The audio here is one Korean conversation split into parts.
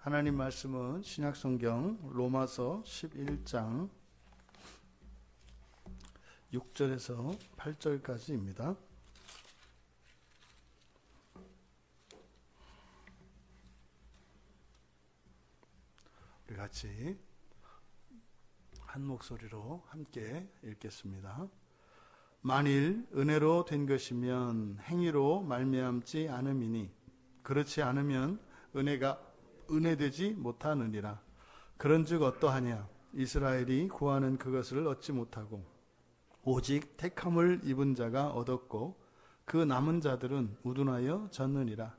하나님 말씀은 신약성경 로마서 11장 6절에서 8절까지입니다. 우리 같이 한 목소리로 함께 읽겠습니다. 만일 은혜로 된 것이면 행위로 말미암지 않음이니 그렇지 않으면 은혜가 은혜되지 못하느니라. 그런즉 어떠하냐? 이스라엘이 구하는 그것을 얻지 못하고 오직 택함을 입은 자가 얻었고 그 남은 자들은 우둔하여 졌느니라.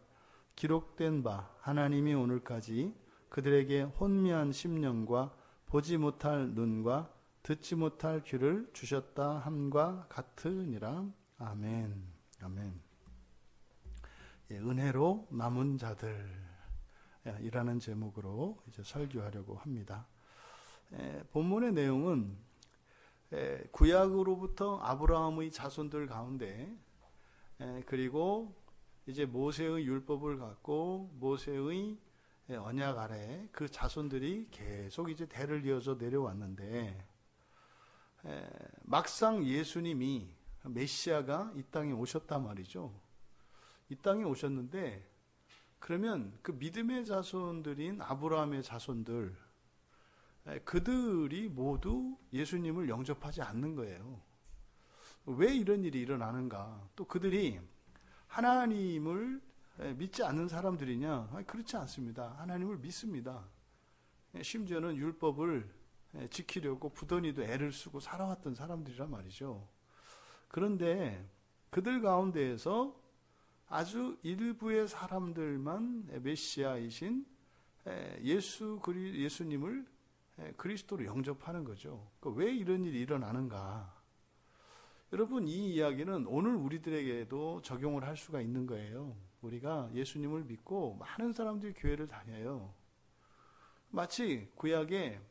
기록된 바 하나님이 오늘까지 그들에게 혼미한 심령과 보지 못할 눈과 듣지 못할 귀를 주셨다 함과 같으니라. 아멘. 아멘. 예, 은혜로 남은 자들 이라는 제목으로 이제 설교하려고 합니다. 본문의 내용은 구약으로부터 아브라함의 자손들 가운데 그리고 이제 모세의 율법을 갖고 모세의 언약 아래 그 자손들이 계속 이제 대를 이어서 내려왔는데 막상 예수님이 메시아가 이 땅에 오셨단 말이죠. 이 땅에 오셨는데 그러면 그 믿음의 자손들인 아브라함의 자손들 그들이 모두 예수님을 영접하지 않는 거예요. 왜 이런 일이 일어나는가? 또 그들이 하나님을 믿지 않는 사람들이냐? 그렇지 않습니다. 하나님을 믿습니다. 심지어는 율법을 지키려고 부더니도 애를 쓰고 살아왔던 사람들이란 말이죠. 그런데 그들 가운데에서 아주 일부의 사람들만 메시아이신 예수님을 그리스도로 영접하는 거죠. 왜 이런 일이 일어나는가? 여러분, 이 이야기는 오늘 우리들에게도 적용을 할 수가 있는 거예요. 우리가 예수님을 믿고 많은 사람들이 교회를 다녀요. 마치 구약에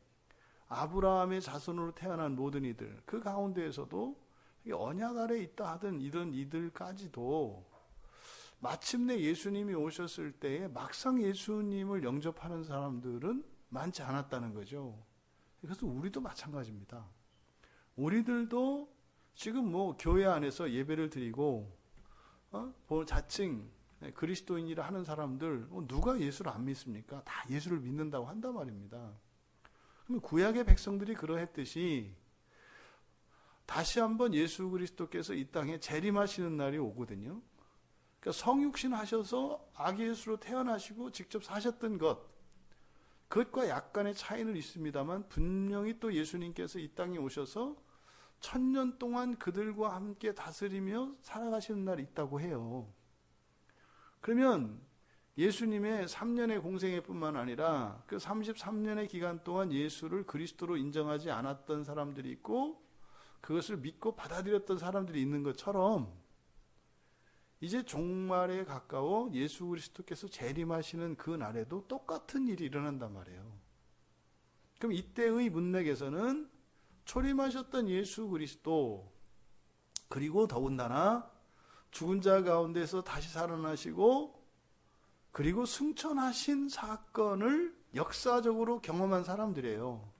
아브라함의 자손으로 태어난 모든 이들, 그 가운데에서도 언약 아래 있다 하던 이런 이들까지도 마침내 예수님이 오셨을 때에 막상 예수님을 영접하는 사람들은 많지 않았다는 거죠. 그래서 우리도 마찬가지입니다. 우리들도 지금 교회 안에서 예배를 드리고 자칭 그리스도인이라 하는 사람들 누가 예수를 안 믿습니까? 다 예수를 믿는다고 한단 말입니다. 그러면 구약의 백성들이 그러했듯이 다시 한번 예수 그리스도께서 이 땅에 재림하시는 날이 오거든요. 그러니까 성육신 하셔서 아기 예수로 태어나시고 직접 사셨던 그것과 약간의 차이는 있습니다만 분명히 또 예수님께서 이 땅에 오셔서 1000년 동안 그들과 함께 다스리며 살아가시는 날이 있다고 해요. 그러면 예수님의 3년의 공생애 뿐만 아니라 그 33년의 기간 동안 예수를 그리스도로 인정하지 않았던 사람들이 있고 그것을 믿고 받아들였던 사람들이 있는 것처럼 이제 종말에 가까워 예수 그리스도께서 재림하시는 그 날에도 똑같은 일이 일어난단 말이에요. 그럼 이때의 문맥에서는 초림하셨던 예수 그리스도 그리고 더군다나 죽은 자 가운데서 다시 살아나시고 그리고 승천하신 사건을 역사적으로 경험한 사람들이에요.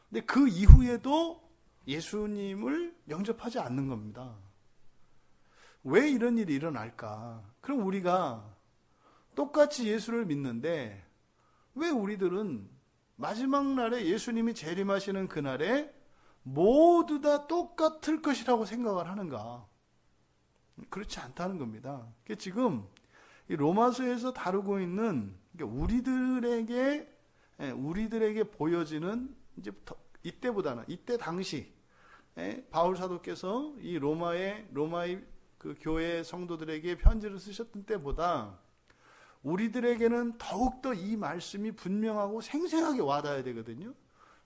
근데 그 이후에도 예수님을 영접하지 않는 겁니다. 왜 이런 일이 일어날까? 그럼 우리가 똑같이 예수를 믿는데 왜 우리들은 마지막 날에 예수님이 재림하시는 그날에 모두 다 똑같을 것이라고 생각을 하는가? 그렇지 않다는 겁니다. 지금 이 로마서에서 다루고 있는 우리들에게 보여지는 이때보다는 이때 당시 바울 사도께서 이 로마의 그 교회 성도들에게 편지를 쓰셨던 때보다 우리들에게는 더욱더 이 말씀이 분명하고 생생하게 와닿아야 되거든요.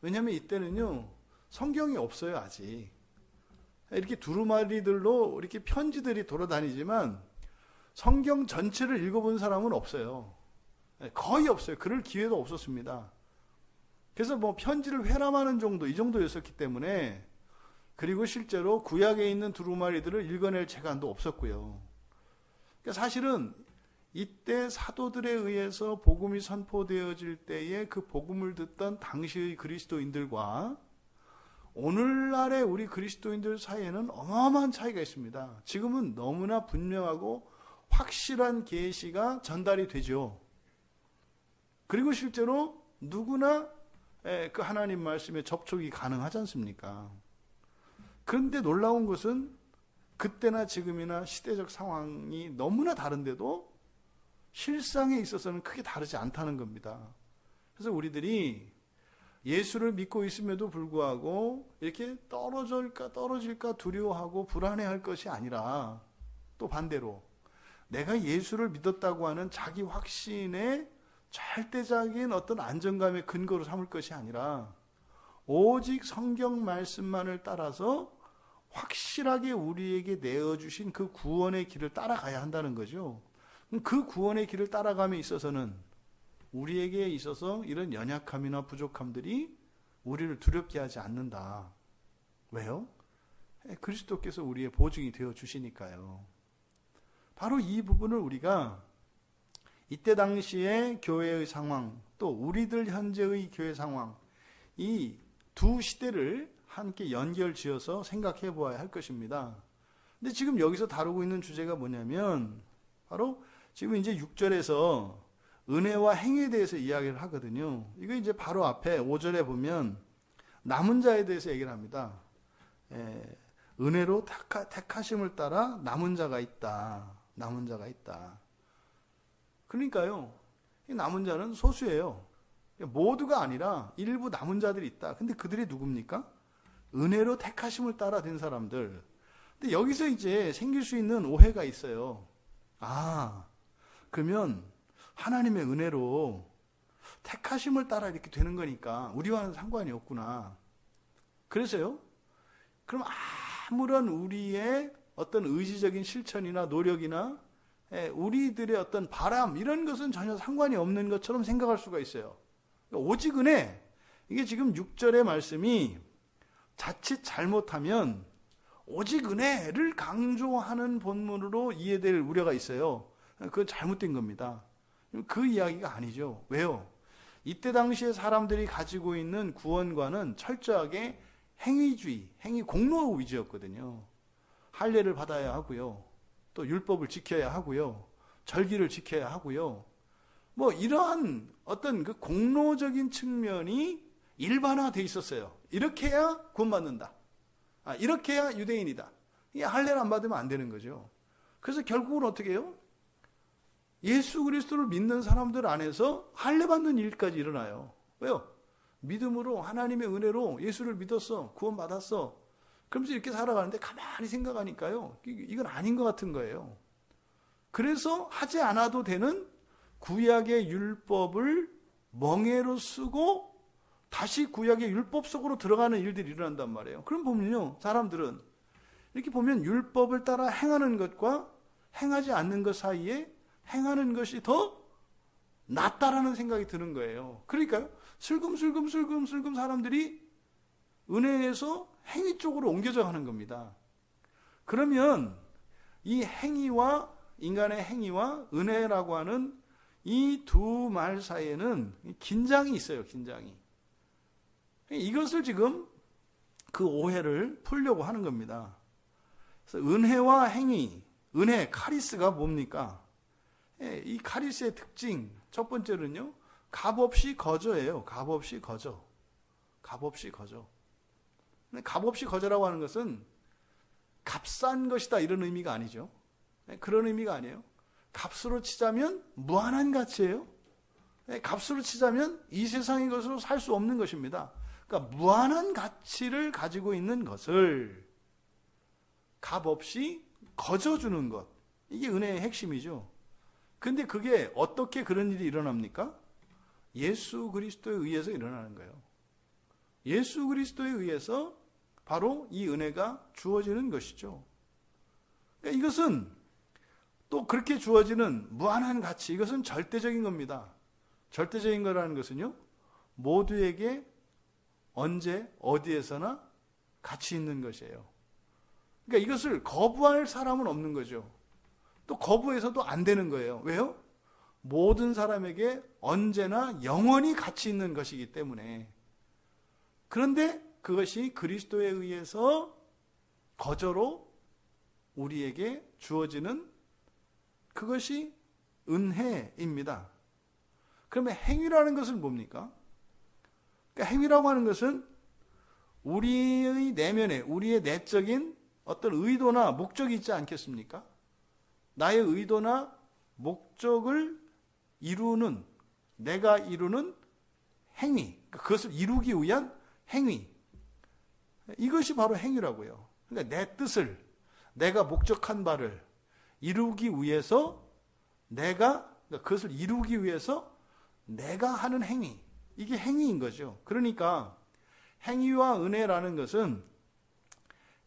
왜냐하면 이때는요 성경이 없어요. 아직 이렇게 두루마리들로 이렇게 편지들이 돌아다니지만 성경 전체를 읽어본 사람은 없어요. 거의 없어요. 그럴 기회도 없었습니다. 그래서 편지를 회람하는 정도 이 정도였었기 때문에 그리고 실제로 구약에 있는 두루마리들을 읽어낼 재간도 없었고요. 그러니까 사실은 이때 사도들에 의해서 복음이 선포되어질 때에 그 복음을 듣던 당시의 그리스도인들과 오늘날의 우리 그리스도인들 사이에는 어마어마한 차이가 있습니다. 지금은 너무나 분명하고 확실한 계시가 전달이 되죠. 그리고 실제로 누구나 그 하나님 말씀에 접촉이 가능하지 않습니까? 그런데 놀라운 것은 그때나 지금이나 시대적 상황이 너무나 다른데도 실상에 있어서는 크게 다르지 않다는 겁니다. 그래서 우리들이 예수를 믿고 있음에도 불구하고 이렇게 떨어질까 두려워하고 불안해할 것이 아니라 또 반대로 내가 예수를 믿었다고 하는 자기 확신의 절대적인 어떤 안정감의 근거로 삼을 것이 아니라 오직 성경 말씀만을 따라서 확실하게 우리에게 내어주신 그 구원의 길을 따라가야 한다는 거죠. 그 구원의 길을 따라감에 있어서는 우리에게 있어서 이런 연약함이나 부족함들이 우리를 두렵게 하지 않는다. 왜요? 그리스도께서 우리의 보증이 되어 주시니까요. 바로 이 부분을 우리가 이때 당시의 교회의 상황, 또 우리들 현재의 교회 상황, 이 두 시대를 함께 연결지어서 생각해 보아야 할 것입니다. 근데 지금 여기서 다루고 있는 주제가 뭐냐면 바로 지금 이제 6절에서 은혜와 행위에 대해서 이야기를 하거든요. 이거 이제 바로 앞에 5절에 보면 남은 자에 대해서 얘기를 합니다. 은혜로 택하심을 따라 남은 자가 있다. 남은 자가 있다. 그러니까요, 이 남은 자는 소수예요. 모두가 아니라 일부 남은 자들이 있다. 근데 그들이 누굽니까? 은혜로 택하심을 따라 된 사람들. 근데 여기서 이제 생길 수 있는 오해가 있어요. 그러면 하나님의 은혜로 택하심을 따라 이렇게 되는 거니까 우리와는 상관이 없구나. 그래서요, 그럼 아무런 우리의 어떤 의지적인 실천이나 노력이나 우리들의 어떤 바람 이런 것은 전혀 상관이 없는 것처럼 생각할 수가 있어요. 오직 은혜, 이게 지금 6절의 말씀이 자칫 잘못하면 오직 은혜를 강조하는 본문으로 이해될 우려가 있어요. 그건 잘못된 겁니다. 그 이야기가 아니죠. 왜요? 이때 당시에 사람들이 가지고 있는 구원관은 철저하게 행위주의, 공로 위주였거든요. 할례를 받아야 하고요. 또 율법을 지켜야 하고요. 절기를 지켜야 하고요. 뭐 이러한 어떤 그 공로적인 측면이 일반화되어 있었어요. 이렇게 해야 구원받는다. 이렇게 해야 유대인이다. 이 할례를 안 받으면 안 되는 거죠. 그래서 결국은 어떻게 해요? 예수 그리스도를 믿는 사람들 안에서 할례 받는 일까지 일어나요. 왜요? 믿음으로 하나님의 은혜로 예수를 믿었어. 구원받았어. 그러면서 이렇게 살아가는데 가만히 생각하니까요, 이건 아닌 것 같은 거예요. 그래서 하지 않아도 되는 구약의 율법을 멍해로 쓰고 다시 구약의 율법 속으로 들어가는 일들이 일어난단 말이에요. 그럼 보면요, 사람들은 이렇게 보면 율법을 따라 행하는 것과 행하지 않는 것 사이에 행하는 것이 더 낫다라는 생각이 드는 거예요. 그러니까요, 슬금슬금 사람들이 은혜에서 행위 쪽으로 옮겨져 가는 겁니다. 그러면 이 행위와 인간의 행위와 은혜라고 하는 이 두 말 사이에는 긴장이 있어요. 긴장이. 이것을 지금 그 오해를 풀려고 하는 겁니다. 그래서 은혜와 행위, 은혜, 카리스가 뭡니까? 이 카리스의 특징 첫 번째는요, 값없이 거저예요. 값없이 거저. 값없이 거저. 값없이 거저라고 하는 것은 값싼 것이다 이런 의미가 아니죠. 그런 의미가 아니에요. 값으로 치자면 무한한 가치예요. 값으로 치자면 이 세상의 것으로 살 수 없는 것입니다. 그러니까 무한한 가치를 가지고 있는 것을 값없이 거저주는 것, 이게 은혜의 핵심이죠. 근데 그게 어떻게 그런 일이 일어납니까? 예수 그리스도에 의해서 일어나는 거예요. 예수 그리스도에 의해서 바로 이 은혜가 주어지는 것이죠. 그러니까 이것은 또 그렇게 주어지는 무한한 가치, 이것은 절대적인 겁니다. 절대적인 거라는 것은요, 모두에게 언제 어디에서나 가치 있는 것이에요. 그러니까 이것을 거부할 사람은 없는 거죠. 또 거부해서도 안 되는 거예요. 왜요? 모든 사람에게 언제나 영원히 가치 있는 것이기 때문에, 그런데 그것이 그리스도에 의해서 거저로 우리에게 주어지는 그것이 은혜입니다. 그러면 행위라는 것은 뭡니까? 그러니까 행위라고 하는 것은 우리의 내면에, 우리의 내적인 어떤 의도나 목적이 있지 않겠습니까? 나의 의도나 목적을 이루는, 내가 이루는 행위, 그것을 이루기 위한 행위, 이것이 바로 행위라고요. 그러니까 내 뜻을, 내가 목적한 바를 이루기 위해서 그것을 이루기 위해서 내가 하는 행위, 이게 행위인 거죠. 그러니까 행위와 은혜라는 것은,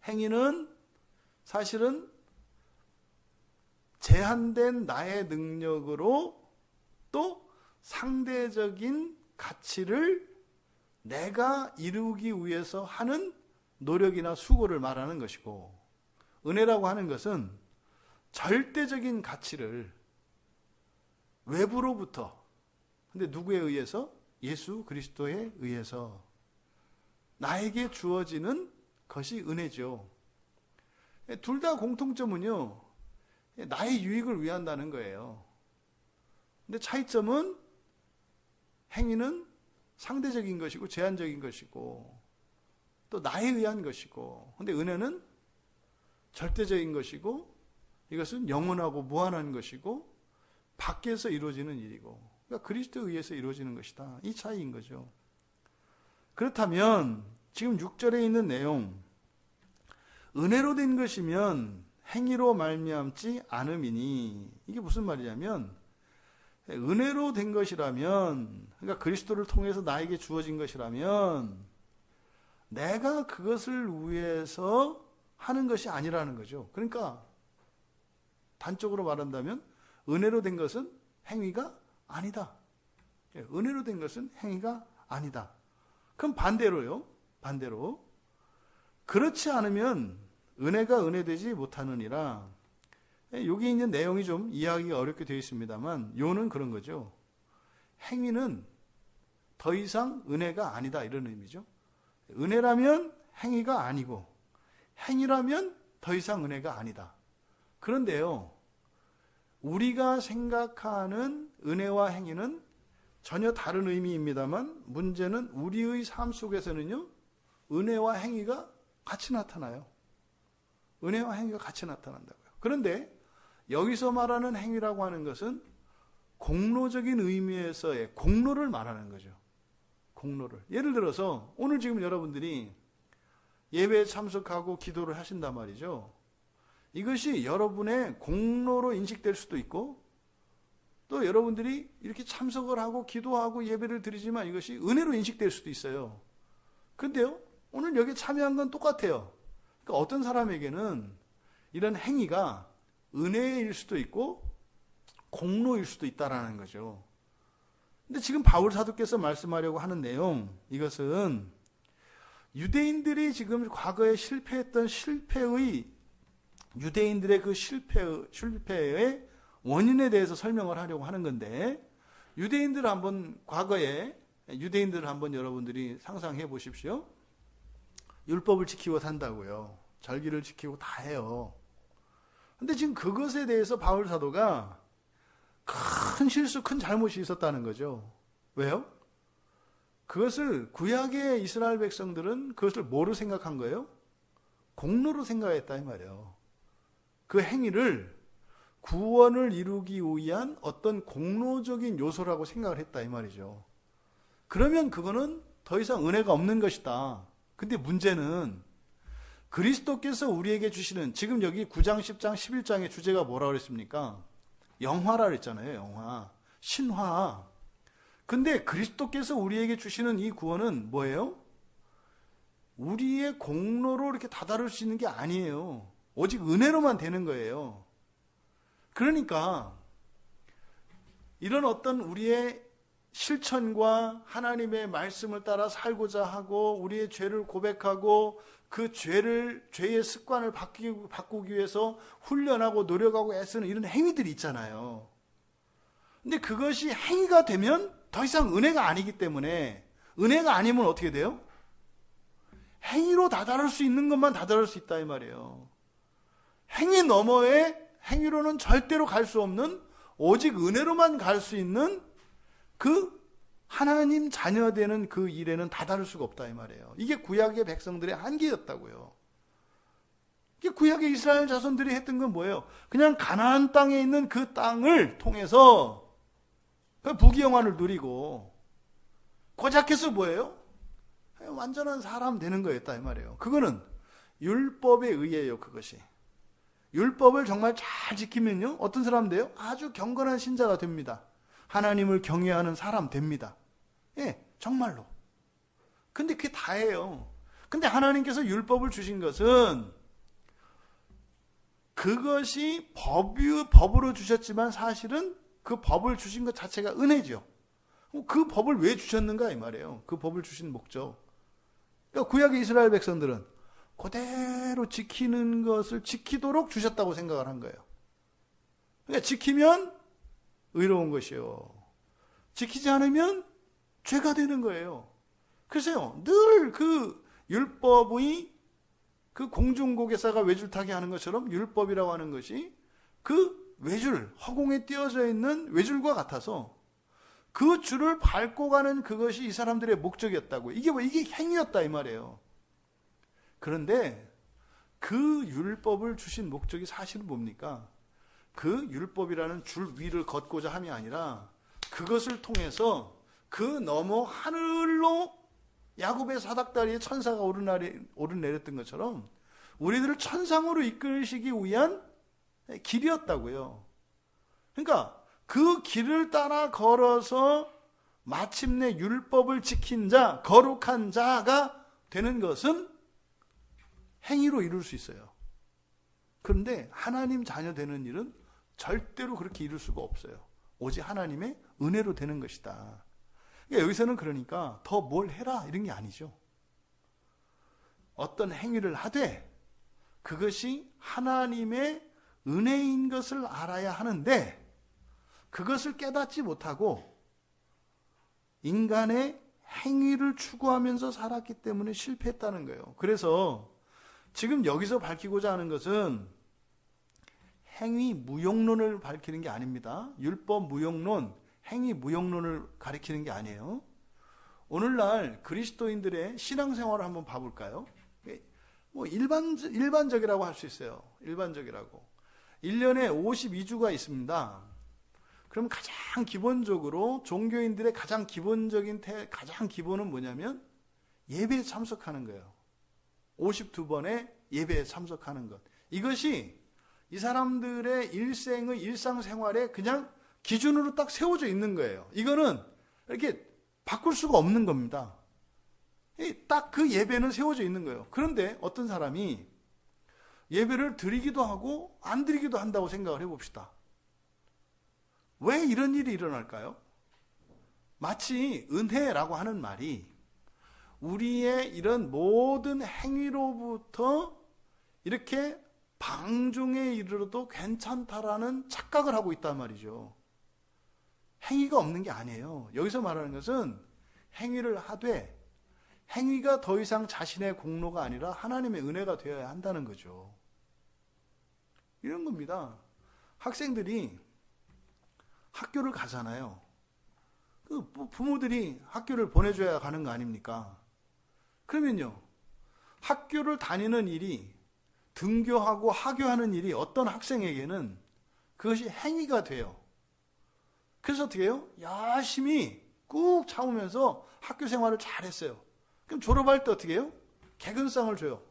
행위는 사실은 제한된 나의 능력으로 또 상대적인 가치를 내가 이루기 위해서 하는 노력이나 수고를 말하는 것이고, 은혜라고 하는 것은 절대적인 가치를 외부로부터, 근데 누구에 의해서? 예수 그리스도에 의해서 나에게 주어지는 것이 은혜죠. 둘 다 공통점은요, 나의 유익을 위한다는 거예요. 근데 차이점은 행위는 상대적인 것이고 제한적인 것이고 또 나에 의한 것이고, 근데 은혜는 절대적인 것이고 이것은 영원하고 무한한 것이고 밖에서 이루어지는 일이고, 그러니까 그리스도에 의해서 이루어지는 것이다. 이 차이인 거죠. 그렇다면 지금 6절에 있는 내용, 은혜로 된 것이면 행위로 말미암지 않음이니, 이게 무슨 말이냐면, 은혜로 된 것이라면, 그러니까 그리스도를 통해서 나에게 주어진 것이라면 내가 그것을 위해서 하는 것이 아니라는 거죠. 그러니까 단적으로 말한다면 은혜로 된 것은 행위가 아니다. 은혜로 된 것은 행위가 아니다. 그럼 반대로요. 반대로 그렇지 않으면 은혜가 은혜되지 못하느니라. 여기 있는 내용이 좀 이해하기가 어렵게 되어 있습니다만 요는 그런 거죠. 행위는 더 이상 은혜가 아니다, 이런 의미죠. 은혜라면 행위가 아니고 행위라면 더 이상 은혜가 아니다. 그런데요, 우리가 생각하는 은혜와 행위는 전혀 다른 의미입니다만, 문제는 우리의 삶 속에서는요, 은혜와 행위가 같이 나타나요. 은혜와 행위가 같이 나타난다고요. 그런데 여기서 말하는 행위라고 하는 것은 공로적인 의미에서의 공로를 말하는 거죠. 공로를. 예를 들어서 오늘 지금 여러분들이 예배에 참석하고 기도를 하신단 말이죠. 이것이 여러분의 공로로 인식될 수도 있고, 또 여러분들이 이렇게 참석을 하고 기도하고 예배를 드리지만 이것이 은혜로 인식될 수도 있어요. 그런데요, 오늘 여기 참여한 건 똑같아요. 그러니까 어떤 사람에게는 이런 행위가 은혜일 수도 있고 공로일 수도 있다라는 거죠. 근데 지금 바울 사도께서 말씀하려고 하는 내용, 이것은 유대인들이 지금 과거에 실패했던 유대인들의 그 실패의 원인에 대해서 설명을 하려고 하는 건데, 과거에 유대인들을 한번 여러분들이 상상해 보십시오. 율법을 지키고 산다고요. 절기를 지키고 다 해요. 근데 지금 그것에 대해서 바울 사도가 큰 실수, 큰 잘못이 있었다는 거죠. 왜요? 그것을 구약의 이스라엘 백성들은 그것을 뭐로 생각한 거예요? 공로로 생각했다 이 말이에요. 그 행위를 구원을 이루기 위한 어떤 공로적인 요소라고 생각을 했다 이 말이죠. 그러면 그거는 더 이상 은혜가 없는 것이다. 근데 문제는 그리스도께서 우리에게 주시는, 지금 여기 9장, 10장, 11장의 주제가 뭐라고 그랬습니까? 영화라 그랬잖아요. 영화. 신화. 근데 그리스도께서 우리에게 주시는 이 구원은 뭐예요? 우리의 공로로 이렇게 다다를 수 있는 게 아니에요. 오직 은혜로만 되는 거예요. 그러니까 이런 어떤 우리의 실천과 하나님의 말씀을 따라 살고자 하고 우리의 죄를 고백하고 그 죄의 습관을 바꾸기 위해서 훈련하고 노력하고 애쓰는 이런 행위들이 있잖아요. 근데 그것이 행위가 되면 더 이상 은혜가 아니기 때문에, 은혜가 아니면 어떻게 돼요? 행위로 다다를 수 있는 것만 다다를 수 있다 이 말이에요. 행위 너머에 행위로는 절대로 갈 수 없는, 오직 은혜로만 갈 수 있는 그 하나님 자녀되는 그 일에는 다다를 수가 없다 이 말이에요. 이게 구약의 백성들의 한계였다고요. 이게 구약의 이스라엘 자손들이 했던 건 뭐예요? 그냥 가나안 땅에 있는 그 땅을 통해서 그 부귀영화를 누리고, 고작해서 뭐예요? 완전한 사람 되는 거였다 이 말이에요. 그거는 율법에 의해요. 그것이 율법을 정말 잘 지키면요, 어떤 사람 돼요? 아주 경건한 신자가 됩니다. 하나님을 경외하는 사람 됩니다. 예, 정말로. 근데 그게 다예요. 근데 하나님께서 율법을 주신 것은, 그것이 법으로 주셨지만 사실은 그 법을 주신 것 자체가 은혜죠. 그 법을 왜 주셨는가 이 말이에요. 그 법을 주신 목적. 그러니까 구약의 이스라엘 백성들은 그대로 지키는 것을 지키도록 주셨다고 생각을 한 거예요. 그러니까 지키면 의로운 것이요, 지키지 않으면 죄가 되는 거예요. 그래서요, 늘 그 율법의 그 공중고개사가 외줄 타게 하는 것처럼 율법이라고 하는 것이 그 외줄, 허공에 띄어져 있는 외줄과 같아서 그 줄을 밟고 가는 그것이 이 사람들의 목적이었다고. 이게 행위였다 이 말이에요. 그런데 그 율법을 주신 목적이 사실은 뭡니까? 그 율법이라는 줄 위를 걷고자 함이 아니라, 그것을 통해서 그 너머 하늘로 야곱의 사닥다리에 천사가 오르내렸던 것처럼 우리들을 천상으로 이끌시기 위한 길이었다고요. 그러니까 그 길을 따라 걸어서 마침내 율법을 지킨 자, 거룩한 자가 되는 것은 행위로 이룰 수 있어요. 그런데 하나님 자녀 되는 일은 절대로 그렇게 이룰 수가 없어요. 오직 하나님의 은혜로 되는 것이다. 그러니까 여기서는 그러니까 더 뭘 해라 이런 게 아니죠. 어떤 행위를 하되 그것이 하나님의 은혜인 것을 알아야 하는데, 그것을 깨닫지 못하고 인간의 행위를 추구하면서 살았기 때문에 실패했다는 거예요. 그래서 지금 여기서 밝히고자 하는 것은 행위 무용론을 밝히는 게 아닙니다. 율법 무용론, 행위 무용론을 가리키는 게 아니에요. 오늘날 그리스도인들의 신앙생활을 한번 봐볼까요? 뭐 일반적이라고 할 수 있어요. 일반적이라고. 1년에 52주가 있습니다. 그럼 가장 기본적으로 종교인들의 가장 기본적인 가장 기본은 뭐냐면 예배에 참석하는 거예요. 52번의 예배에 참석하는 것. 이것이 이 사람들의 일상생활에 그냥 기준으로 딱 세워져 있는 거예요. 이거는 이렇게 바꿀 수가 없는 겁니다. 딱 그 예배는 세워져 있는 거예요. 그런데 어떤 사람이 예배를 드리기도 하고 안 드리기도 한다고 생각을 해봅시다. 왜 이런 일이 일어날까요? 마치 은혜라고 하는 말이 우리의 이런 모든 행위로부터 이렇게 방종에 이르러도 괜찮다라는 착각을 하고 있단 말이죠. 행위가 없는 게 아니에요. 여기서 말하는 것은 행위를 하되 행위가 더 이상 자신의 공로가 아니라 하나님의 은혜가 되어야 한다는 거죠. 이런 겁니다. 학생들이 학교를 가잖아요. 그 부모들이 학교를 보내줘야 가는 거 아닙니까? 그러면요, 학교를 다니는 일이, 등교하고 하교하는 일이 어떤 학생에게는 그것이 행위가 돼요. 그래서 어떻게 해요? 열심히 꾹 참으면서 학교 생활을 잘했어요. 그럼 졸업할 때 어떻게 해요? 개근상을 줘요.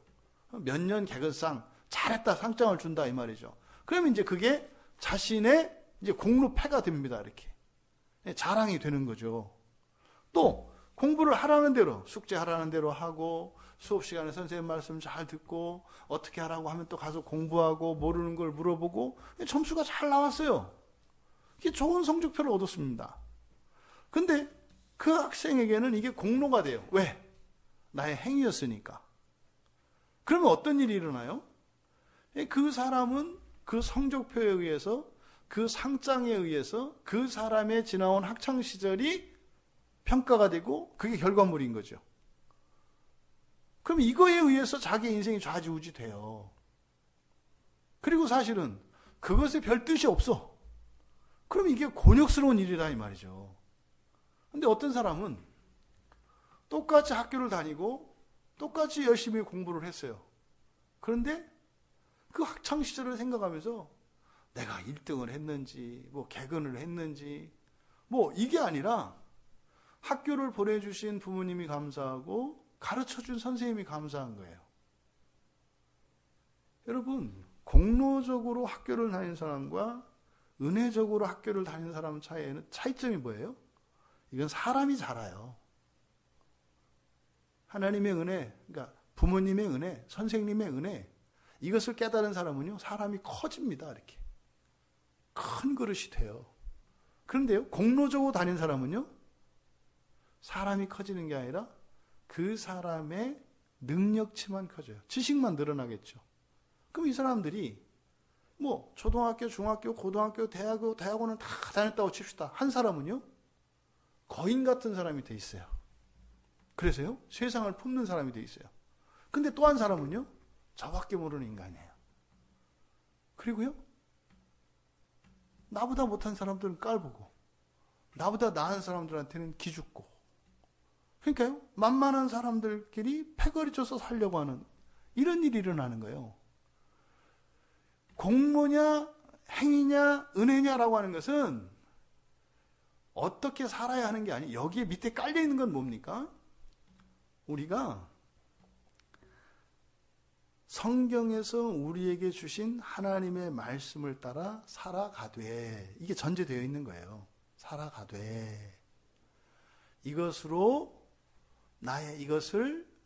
몇 년 개근상, 잘했다 상장을 준다 이 말이죠. 그러면 이제 그게 자신의 이제 공로패가 됩니다. 이렇게 자랑이 되는 거죠. 또 공부를 하라는 대로, 숙제하라는 대로 하고, 수업 시간에 선생님 말씀 잘 듣고, 어떻게 하라고 하면 또 가서 공부하고, 모르는 걸 물어보고, 점수가 잘 나왔어요. 이게 좋은 성적표를 얻었습니다. 근데 그 학생에게는 이게 공로가 돼요. 왜? 나의 행위였으니까. 그러면 어떤 일이 일어나요? 그 사람은 그 성적표에 의해서 그 상장에 의해서 그 사람의 지나온 학창 시절이 평가가 되고 그게 결과물인 거죠. 그럼 이거에 의해서 자기 인생이 좌지우지 돼요. 그리고 사실은 그것에 별 뜻이 없어. 그럼 이게 곤욕스러운 일이다 이 말이죠. 근데 어떤 사람은 똑같이 학교를 다니고 똑같이 열심히 공부를 했어요. 그런데 그 학창 시절을 생각하면서 내가 1등을 했는지 뭐 개근을 했는지 뭐 이게 아니라 학교를 보내주신 부모님이 감사하고 가르쳐준 선생님이 감사한 거예요. 여러분, 공로적으로 학교를 다니는 사람과 은혜적으로 학교를 다니는 사람 차이에는 차이점이 뭐예요? 이건 사람이 자라요. 하나님의 은혜, 그러니까 부모님의 은혜, 선생님의 은혜, 이것을 깨달은 사람은요, 사람이 커집니다. 이렇게 큰 그릇이 돼요. 그런데요, 공로적으로 다니는 사람은요, 사람이 커지는 게 아니라 그 사람의 능력치만 커져요. 지식만 늘어나겠죠. 그럼 이 사람들이 뭐 초등학교, 중학교, 고등학교, 대학원을 다 다녔다고 칩시다. 한 사람은요, 거인 같은 사람이 돼 있어요. 그래서요, 세상을 품는 사람이 돼 있어요. 근데 또 한 사람은요, 저밖에 모르는 인간이에요. 그리고요, 나보다 못한 사람들은 깔보고, 나보다 나은 사람들한테는 기죽고, 그러니까요, 만만한 사람들끼리 패거리 져서 살려고 하는 이런 일이 일어나는 거예요. 공로냐, 행위냐, 은혜냐라고 하는 것은 어떻게 살아야 하는 게 아니에요. 여기에 밑에 깔려 있는 건 뭡니까? 우리가 성경에서 우리에게 주신 하나님의 말씀을 따라 살아가되, 이게 전제되어 있는 거예요. 살아가되, 이것을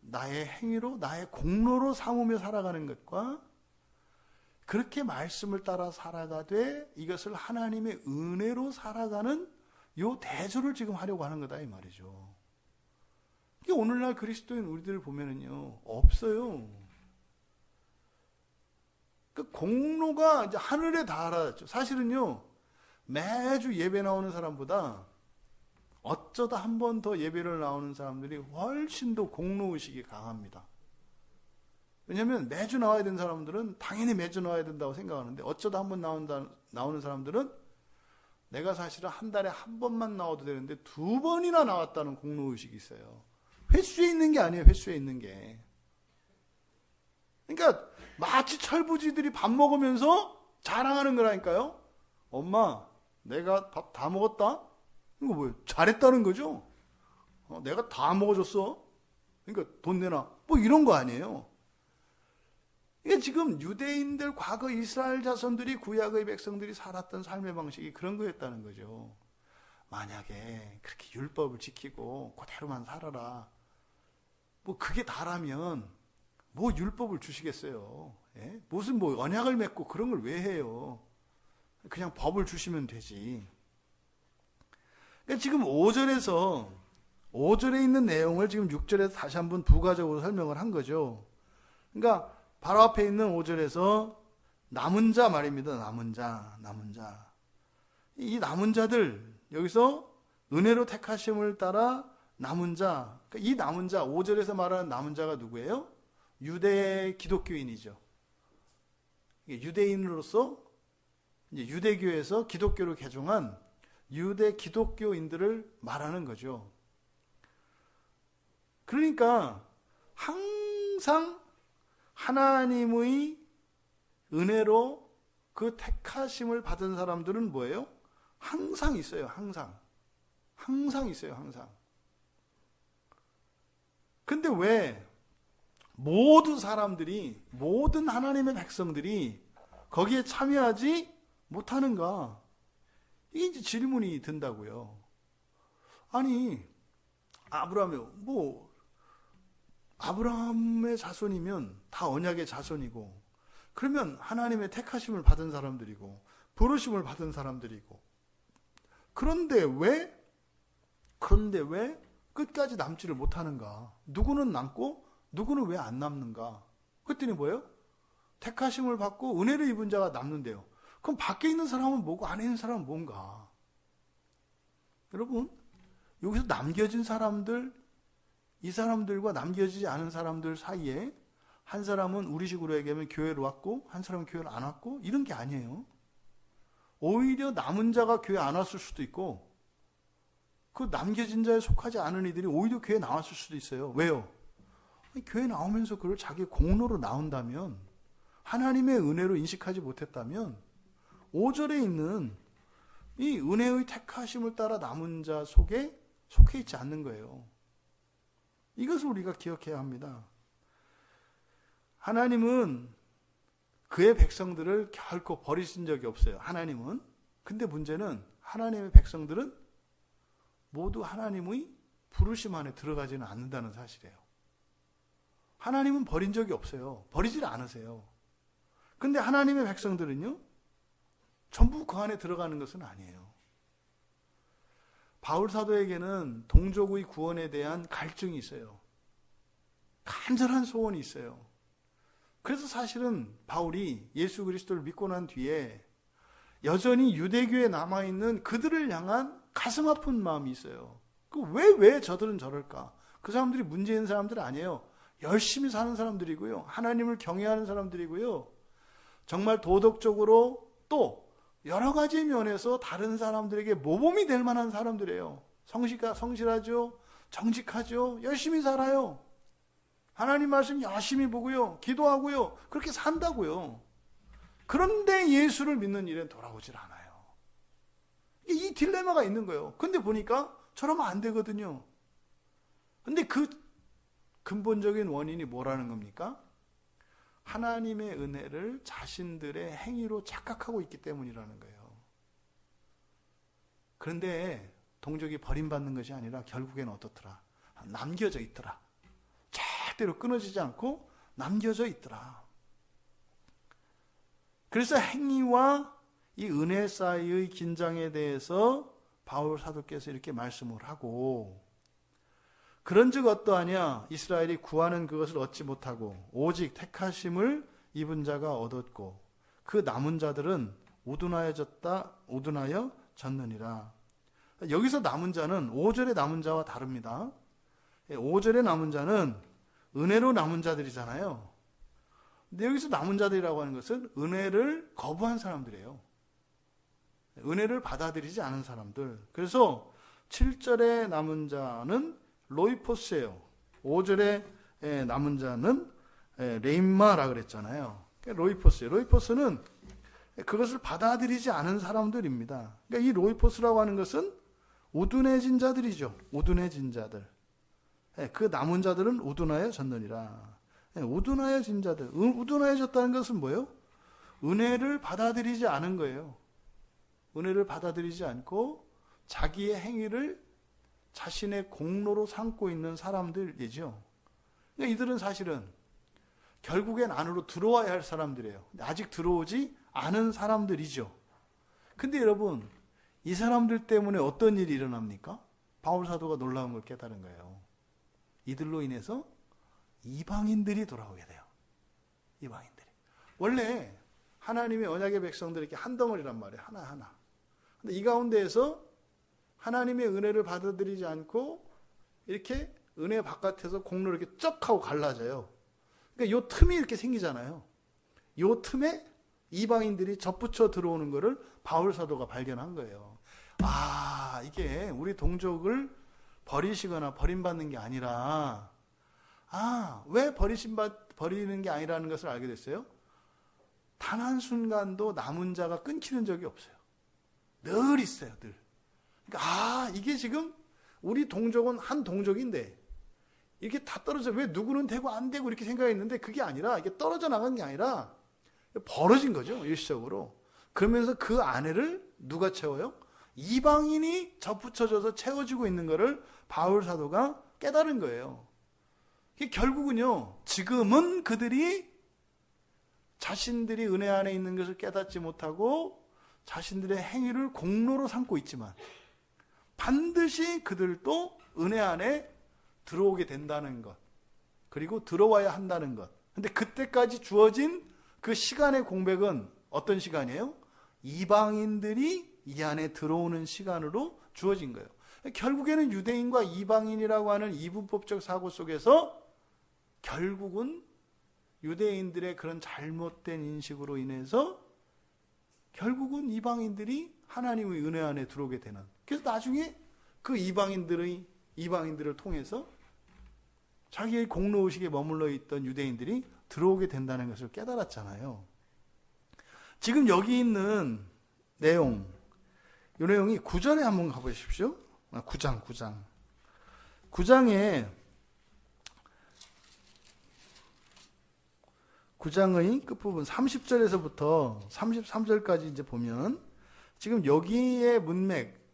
나의 행위로, 나의 공로로 삼으며 살아가는 것과, 그렇게 말씀을 따라 살아가되 이것을 하나님의 은혜로 살아가는 요 대조를 지금 하려고 하는 거다 이 말이죠. 이게 오늘날 그리스도인 우리들을 보면은요, 없어요. 그 공로가 이제 하늘에 달하죠. 사실은요, 매주 예배 나오는 사람보다 어쩌다 한 번 더 예배를 나오는 사람들이 훨씬 더 공로의식이 강합니다. 왜냐하면 매주 나와야 되는 사람들은 당연히 매주 나와야 된다고 생각하는데, 어쩌다 한 번 나오는 사람들은 내가 사실은 한 달에 한 번만 나와도 되는데 2번이나 나왔다는 공로의식이 있어요. 횟수에 있는 게 아니에요. 횟수에 있는 게. 그러니까 마치 철부지들이 밥 먹으면서 자랑하는 거라니까요. 엄마, 내가 밥 다 먹었다? 이거 뭐예요? 잘했다는 거죠. 내가 다 먹어줬어. 그러니까 돈 내놔. 뭐 이런 거 아니에요. 이게 지금 유대인들, 과거 이스라엘 자손들이, 구약의 백성들이 살았던 삶의 방식이 그런 거였다는 거죠. 만약에 그렇게 율법을 지키고 그대로만 살아라, 뭐 그게 다라면 뭐 율법을 주시겠어요. 예? 무슨 뭐 언약을 맺고 그런 걸 왜 해요? 그냥 법을 주시면 되지. 그러니까 지금 5절에 있는 내용을 지금 6절에서 다시 한번 부가적으로 설명을 한 거죠. 그러니까 바로 앞에 있는 5절에서 남은 자 말입니다. 남은 자. 이 남은 자들, 여기서 은혜로 택하심을 따라 남은 자. 그러니까 이 남은 자, 5절에서 말하는 남은 자가 누구예요? 유대 기독교인이죠. 유대인으로서 이제 유대교에서 기독교로 개종한 유대 기독교인들을 말하는 거죠. 그러니까 항상 하나님의 은혜로 그 택하심을 받은 사람들은 뭐예요? 항상 있어요. 항상 있어요. 항상. 근데 왜 모든 사람들이, 모든 하나님의 백성들이 거기에 참여하지 못하는가? 이게 이제 질문이 든다고요. 아니, 아브라함의 자손이면 다 언약의 자손이고, 그러면 하나님의 택하심을 받은 사람들이고, 부르심을 받은 사람들이고, 그런데 왜 끝까지 남지를 못하는가? 누구는 남고 누구는 왜 안 남는가? 그랬더니 뭐예요? 택하심을 받고 은혜를 입은 자가 남는데요. 그럼 밖에 있는 사람은 뭐고 안에 있는 사람은 뭔가? 여러분, 여기서 남겨진 사람들, 이 사람들과 남겨지지 않은 사람들 사이에 한 사람은 우리 식으로 얘기하면 교회로 왔고 한 사람은 교회를 안 왔고 이런 게 아니에요. 오히려 남은 자가 교회 안 왔을 수도 있고 그 남겨진 자에 속하지 않은 이들이 오히려 교회에 나왔을 수도 있어요. 왜요? 교회 나오면서 그걸 자기 공로로 나온다면, 하나님의 은혜로 인식하지 못했다면 5절에 있는 이 은혜의 택하심을 따라 남은 자 속에 속해 있지 않는 거예요. 이것을 우리가 기억해야 합니다. 하나님은 그의 백성들을 결코 버리신 적이 없어요. 하나님은. 근데 문제는 하나님의 백성들은 모두 하나님의 부르심 안에 들어가지는 않는다는 사실이에요. 하나님은 버린 적이 없어요. 버리질 않으세요. 근데 하나님의 백성들은요, 전부 그 안에 들어가는 것은 아니에요. 바울 사도에게는 동족의 구원에 대한 갈증이 있어요. 간절한 소원이 있어요. 그래서 사실은 바울이 예수 그리스도를 믿고 난 뒤에 여전히 유대교에 남아있는 그들을 향한 가슴 아픈 마음이 있어요. 왜 저들은 저럴까? 그 사람들이 문제 있는 사람들 아니에요. 열심히 사는 사람들이고요. 하나님을 경외하는 사람들이고요. 정말 도덕적으로 또 여러 가지 면에서 다른 사람들에게 모범이 될 만한 사람들이에요. 성실하죠. 정직하죠. 열심히 살아요. 하나님 말씀 열심히 보고요. 기도하고요. 그렇게 산다고요. 그런데 예수를 믿는 일엔 돌아오질 않아요. 이 딜레마가 있는 거예요. 근데 보니까 저러면 안 되거든요. 근데 그 근본적인 원인이 뭐라는 겁니까? 하나님의 은혜를 자신들의 행위로 착각하고 있기 때문이라는 거예요. 그런데 동족이 버림받는 것이 아니라 결국에는 어떻더라? 남겨져 있더라. 절대로 끊어지지 않고 남겨져 있더라. 그래서 행위와 이 은혜 사이의 긴장에 대해서 바울 사도께서 이렇게 말씀을 하고, 그런즉 어떠하냐? 이스라엘이 구하는 그것을 얻지 못하고 오직 택하심을 입은 자가 얻었고 그 남은 자들은 우둔하여 졌느니라. 여기서 남은 자는 5절의 남은 자와 다릅니다. 5절의 남은 자는 은혜로 남은 자들이잖아요. 근데 여기서 남은 자들이라고 하는 것은 은혜를 거부한 사람들이에요. 은혜를 받아들이지 않은 사람들. 그래서 7절의 남은 자는 로이포스예요. 5절의 남은 자는 레임마라 그랬잖아요. 로이포스예요. 로이포스는 그것을 받아들이지 않은 사람들입니다. 그러니까 이 로이포스라고 하는 것은 우둔해진 자들이죠. 우둔해진 자들. 그 남은 자들은 우둔하여 졌느니라. 우둔하여진 자들. 우둔하여졌다는 것은 뭐예요? 은혜를 받아들이지 않은 거예요. 은혜를 받아들이지 않고 자기의 행위를 자신의 공로로 삼고 있는 사람들이죠. 그러니까 이들은 사실은 결국엔 안으로 들어와야 할 사람들이에요. 아직 들어오지 않은 사람들이죠. 근데 여러분, 이 사람들 때문에 어떤 일이 일어납니까? 바울 사도가 놀라운 걸 깨달은 거예요. 이들로 인해서 이방인들이 돌아오게 돼요. 이방인들이. 원래 하나님의 언약의 백성들이 이렇게 한 덩어리란 말이에요. 하나하나. 근데 이 가운데에서 하나님의 은혜를 받아들이지 않고 이렇게 은혜 바깥에서 공로를 이렇게 쩍 하고 갈라져요. 그러니까 요 틈이 이렇게 생기잖아요. 요 틈에 이방인들이 접붙여 들어오는 것을 바울 사도가 발견한 거예요. 아, 이게 우리 동족을 버리시거나 버림받는 게 아니라, 왜 버리는 게 아니라는 것을 알게 됐어요? 단 한순간도 남은 자가 끊기는 적이 없어요. 늘 있어요, 늘. 그러니까 이게 지금 우리 동족은 한 동족인데 이렇게 다 떨어져, 왜 누구는 되고 안 되고 이렇게 생각했는데 그게 아니라, 이게 떨어져 나간 게 아니라 벌어진 거죠, 일시적으로. 그러면서 그 안에를 누가 채워요? 이방인이 접붙여져서 채워지고 있는 것을 바울 사도가 깨달은 거예요. 이게 결국은요, 지금은 그들이 자신들이 은혜 안에 있는 것을 깨닫지 못하고 자신들의 행위를 공로로 삼고 있지만 반드시 그들도 은혜 안에 들어오게 된다는 것, 그리고 들어와야 한다는 것. 근데 그때까지 주어진 그 시간의 공백은 어떤 시간이에요? 이방인들이 이 안에 들어오는 시간으로 주어진 거예요. 결국에는 유대인과 이방인이라고 하는 이분법적 사고 속에서 결국은 유대인들의 그런 잘못된 인식으로 인해서 결국은 이방인들이 하나님의 은혜 안에 들어오게 되는. 그래서 나중에 그 이방인들을 통해서 자기의 공로의식에 머물러 있던 유대인들이 들어오게 된다는 것을 깨달았잖아요. 지금 여기 있는 내용, 이 내용이 9절에 한번 가보십시오. 9장의 끝부분 30절에서부터 33절까지 이제 보면 지금 여기에 문맥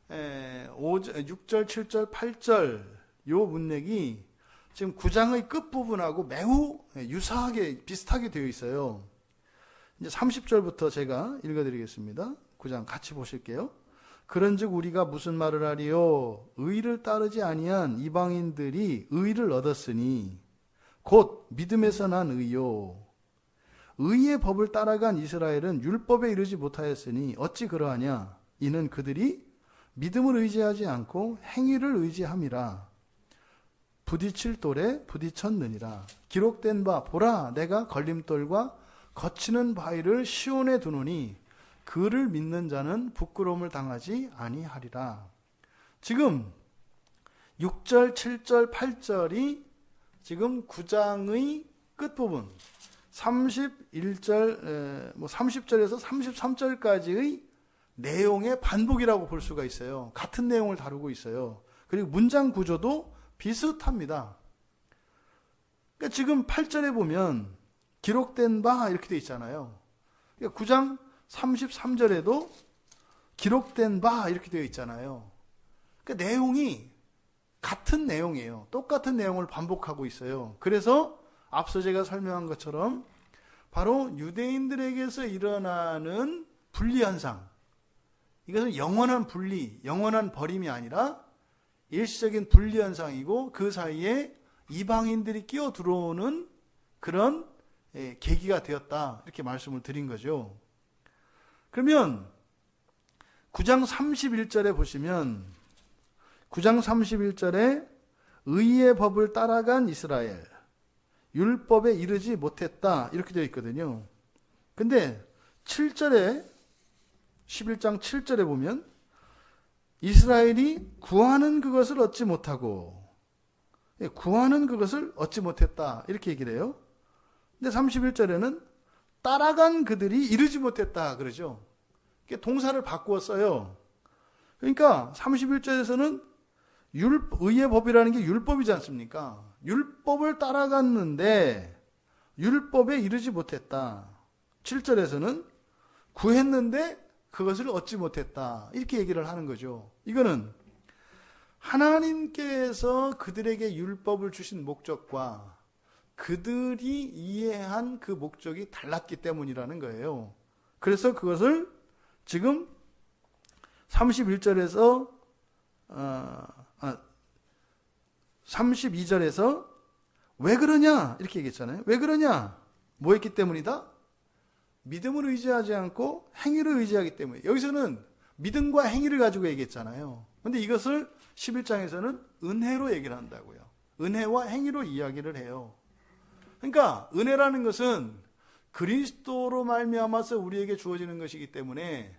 6절, 7절, 8절 요 문맥이 지금 9장의 끝부분하고 매우 유사하게 비슷하게 되어 있어요. 이제 30절부터 제가 읽어드리겠습니다. 9장 같이 보실게요. 그런즉 우리가 무슨 말을 하리요? 의를 따르지 아니한 이방인들이 의를 얻었으니 곧 믿음에서 난 의요. 의의 법을 따라간 이스라엘은 율법에 이르지 못하였으니 어찌 그러하냐? 이는 그들이 믿음을 의지하지 않고 행위를 의지함이라. 부딪힐 돌에 부딪혔느니라. 기록된 바 보라 내가 걸림돌과 거치는 바위를 시온에 두노니 그를 믿는 자는 부끄러움을 당하지 아니하리라. 지금 6절, 7절, 8절이 지금 9장의 끝부분 30절에서 33절까지의 내용의 반복이라고 볼 수가 있어요. 같은 내용을 다루고 있어요. 그리고 문장 구조도 비슷합니다. 그러니까 지금 8절에 보면 기록된 바 이렇게 되어 있잖아요. 그러니까 9장 33절에도 기록된 바 이렇게 되어 있잖아요. 그러니까 내용이 같은 내용이에요. 똑같은 내용을 반복하고 있어요. 그래서 앞서 제가 설명한 것처럼 바로 유대인들에게서 일어나는 분리현상, 이것은 영원한 분리, 영원한 버림이 아니라 일시적인 분리현상이고 그 사이에 이방인들이 끼어 들어오는 그런 계기가 되었다, 이렇게 말씀을 드린 거죠. 그러면 9장 31절에 보시면 9장 31절에 의의 법을 따라간 이스라엘, 율법에 이르지 못했다, 이렇게 되어 있거든요. 근데 7절에 11장 7절에 보면 이스라엘이 구하는 그것을 얻지 못하고 구하는 그것을 얻지 못했다, 이렇게 얘기를 해요. 근데 31절에는 따라간 그들이 이르지 못했다 그러죠. 동사를 바꾸어 써요. 그러니까 31절에서는 의의 법이라는 게 율법이지 않습니까? 율법을 따라갔는데 율법에 이르지 못했다. 7절에서는 구했는데 그것을 얻지 못했다, 이렇게 얘기를 하는 거죠. 이거는 하나님께서 그들에게 율법을 주신 목적과 그들이 이해한 그 목적이 달랐기 때문이라는 거예요. 그래서 그것을 지금 31절에서 32절에서 왜 그러냐 이렇게 얘기했잖아요. 왜 그러냐? 뭐 했기 때문이다? 믿음을 의지하지 않고 행위를 의지하기 때문에. 여기서는 믿음과 행위를 가지고 얘기했잖아요. 그런데 이것을 11장에서는 은혜로 얘기를 한다고요. 은혜와 행위로 이야기를 해요. 그러니까 은혜라는 것은 그리스도로 말미암아서 우리에게 주어지는 것이기 때문에